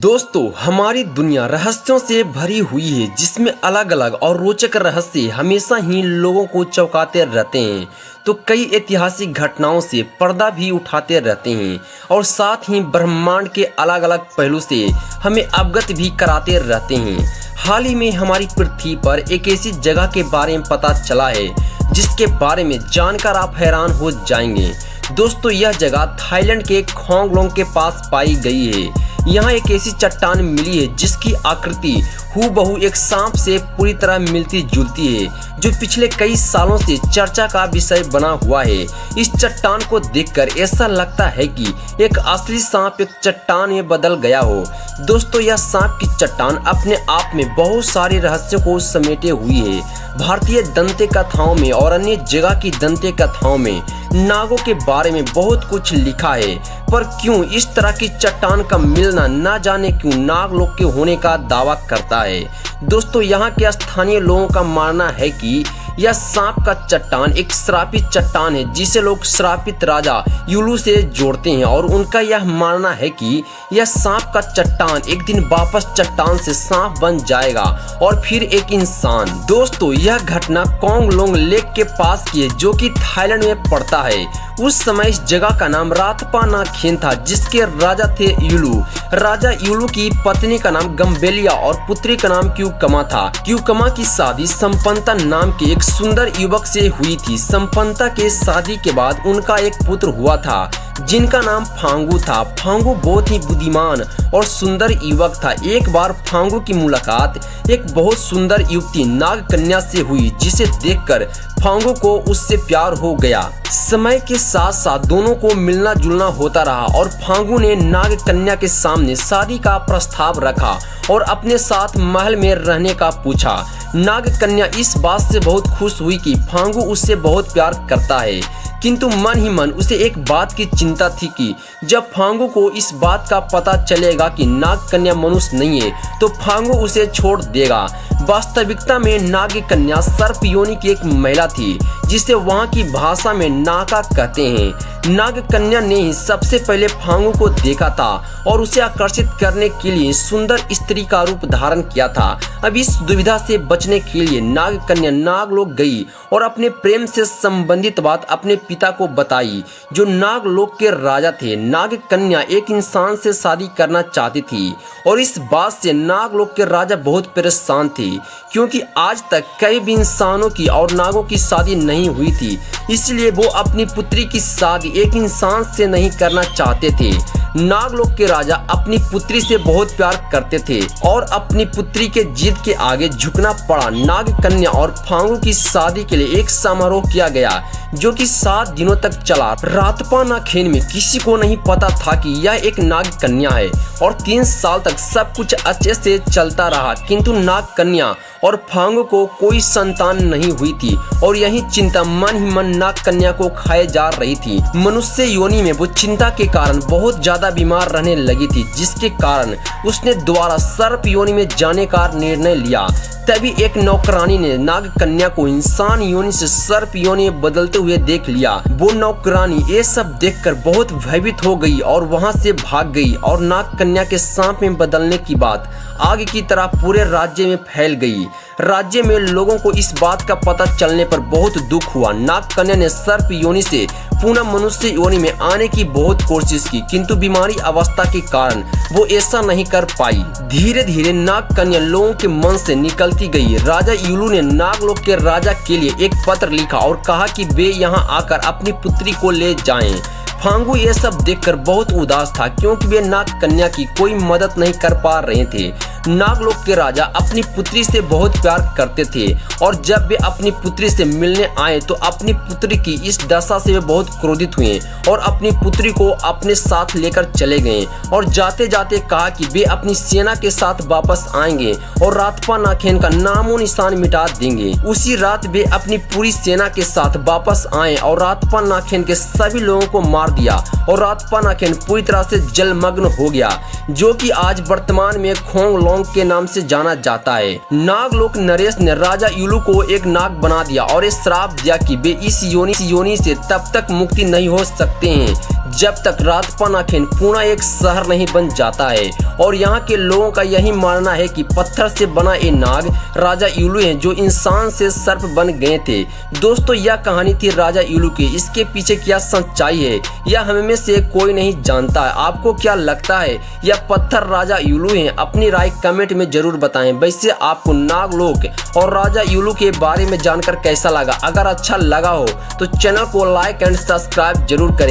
दोस्तों, हमारी दुनिया रहस्यों से भरी हुई है जिसमें अलग अलग और रोचक रहस्य हमेशा ही लोगों को चौंकाते रहते हैं। तो कई ऐतिहासिक घटनाओं से पर्दा भी उठाते रहते हैं और साथ ही ब्रह्मांड के अलग अलग पहलू से हमें अवगत भी कराते रहते हैं। हाल ही में हमारी पृथ्वी पर एक ऐसी जगह के बारे में पता चला है जिसके बारे में जानकर आप हैरान हो जाएंगे। दोस्तों, यह जगह थाईलैंड के खोंगलोंग के पास पाई गई है। यहाँ एक ऐसी चट्टान मिली है जिसकी आकृति हूबहू एक सांप से पूरी तरह मिलती जुलती है, जो पिछले कई सालों से चर्चा का विषय बना हुआ है। इस चट्टान को देखकर ऐसा लगता है कि एक असली सांप एक चट्टान में बदल गया हो। दोस्तों, यह सांप की चट्टान अपने आप में बहुत सारे रहस्यों को समेटे हुई है। भारतीय दंते कथाओं में और अन्य जगह की दंते कथाओं में नागों के बारे में बहुत कुछ लिखा है, पर क्यों इस तरह की चट्टान का मिलना न जाने क्यों नागलोक के होने का दावा करता है। दोस्तों, यहाँ के स्थानीय लोगों का मानना है कि यह सांप का चट्टान एक श्रापित चट्टान है जिसे लोग श्रापित राजा युलू से जोड़ते हैं, और उनका यह मानना है कि यह सांप का चट्टान एक दिन वापस चट्टान से सांप बन जाएगा और फिर एक इंसान। दोस्तों, यह घटना कोंगलोंग लेक के पास की है जो कि थाईलैंड में पड़ता है। उस समय इस जगह का नाम रातपा नाखेन था जिसके राजा थे युलू। राजा युलू की पत्नी का नाम गम्बेलिया और पुत्री का नाम क्यूकमा था। क्यूकमा की शादी संपन्नता नाम के एक सुंदर युवक से हुई थी। संपन्नता के शादी के बाद उनका एक पुत्र हुआ था जिनका नाम फांगू था। फांगू बहुत ही बुद्धिमान और सुंदर युवक था। एक बार फांगू की मुलाकात एक बहुत सुंदर युवती नाग कन्या से हुई जिसे देखकर फांगू को उससे प्यार हो गया। समय के साथ साथ दोनों को मिलना जुलना होता रहा और फांगू ने नाग कन्या के सामने शादी का प्रस्ताव रखा और अपने साथ महल में रहने का पूछा। नाग कन्या इस बात से बहुत खुश हुई कि फांगू उससे बहुत प्यार करता है, किंतु मन ही मन उसे एक बात की चिंता थी कि जब फांगू को इस बात का पता चलेगा कि नाग कन्या मनुष्य नहीं है तो फांगू उसे छोड़ देगा। वास्तविकता में नाग कन्या सर्प योनि की एक महिला थी जिसे वहाँ की भाषा में नाका कहते हैं। नाग कन्या ने ही सबसे पहले फांगू को देखा था और उसे आकर्षित करने के लिए सुंदर स्त्री का रूप धारण किया था। अब इस दुविधा से बचने के लिए नाग कन्या नागलोक गई और अपने प्रेम से संबंधित बात अपने पिता को बताई जो नागलोक के राजा थे। नाग कन्या एक इंसान से शादी करना चाहती थी और इस बात से नागलोक के राजा बहुत परेशान थे क्योंकि आज तक कई भी इंसानों की और नागों की शादी नहीं हुई थी, इसलिए वो अपनी पुत्री की शादी एक इंसान से नहीं करना चाहते थे। नागलोक के राजा अपनी पुत्री से बहुत प्यार करते थे और अपनी पुत्री के जिद के आगे झुकना पड़ा। नाग कन्या और फांगू की शादी के लिए एक समारोह किया गया जो कि 7 दिनों तक चला। रातपा नाखेन में किसी को नहीं पता था कि यह एक नाग कन्या है और 3 साल तक सब कुछ अच्छे से चलता रहा, किंतु नाग कन्या और फांगू को कोई संतान नहीं हुई थी और यही चिंता मन ही मन नाग कन्या को खाए जा रही थी। मनुष्य योनि में वो चिंता के कारण बहुत ज्यादा बीमार रहने लगी थी, जिसके कारण उसने दोबारा सर्प योनि में जाने का निर्णय लिया। तभी एक नौकरानी ने नाग कन्या को इंसान योनि से सर्प योनि में बदलते हुए देख लिया। वो नौकरानी ये सब देखकर बहुत भयभीत हो गई और वहां से भाग गई और नाग कन्या के सांप में बदलने की बात आग की तरह पूरे राज्य में फैल गई। राज्य में लोगों को इस बात का पता चलने पर बहुत दुख हुआ। नाग कन्या ने सर्प योनि से पुनः मनुष्य योनि में आने की बहुत कोशिश की, किंतु बीमारी अवस्था के कारण वो ऐसा नहीं कर पाई। धीरे धीरे नाग कन्या लोगों के मन से निकलती गई। राजा युलू ने नागलोक के राजा के लिए एक पत्र लिखा और कहा कि वे यहाँ आकर अपनी पुत्री को ले जाएं। फांगू ये सब देखकर बहुत उदास था क्योंकि वे नाग कन्या की कोई मदद नहीं कर पा रहे थे। नागलोक के राजा अपनी पुत्री से बहुत प्यार करते थे और जब वे अपनी पुत्री से मिलने आए तो अपनी पुत्री की इस दशा से वे बहुत क्रोधित हुए और अपनी पुत्री को अपने साथ लेकर चले गए और जाते जाते कहा कि वे अपनी सेना के साथ वापस आएंगे और रातपा नाखेन का नामो निशान मिटा देंगे। उसी रात वे अपनी पूरी सेना के साथ वापस आए और रातपा नाखेन के सभी लोगों को मार दिया और रातपा नाखेन पूरी तरह से जलमग्न हो गया, जो कि आज वर्तमान में खोंगलोंग वांग के नाम से जाना जाता है। नागलोक नरेश ने राजा यूलू को एक नाग बना दिया और ये श्राप दिया कि वे इस योनि से तब तक मुक्ति नहीं हो सकते हैं जब तक रातपानाखेन पूरा एक शहर नहीं बन जाता है। और यहाँ के लोगों का यही मानना है कि पत्थर से बना ये नाग राजा यूलू हैं जो इंसान से सर्प बन गए थे। दोस्तों, यह कहानी थी राजा यूलू की। इसके पीछे क्या सच्चाई है यह हमें में से कोई नहीं जानता है। आपको क्या लगता है यह पत्थर राजा यूलू हैं? अपनी राय कमेंट में जरूर बताएं। वैसे आपको नागलोक और राजा यूलू के बारे में जानकर कैसा लगा? अगर अच्छा लगा हो तो चैनल को लाइक एंड सब्सक्राइब जरूर करें।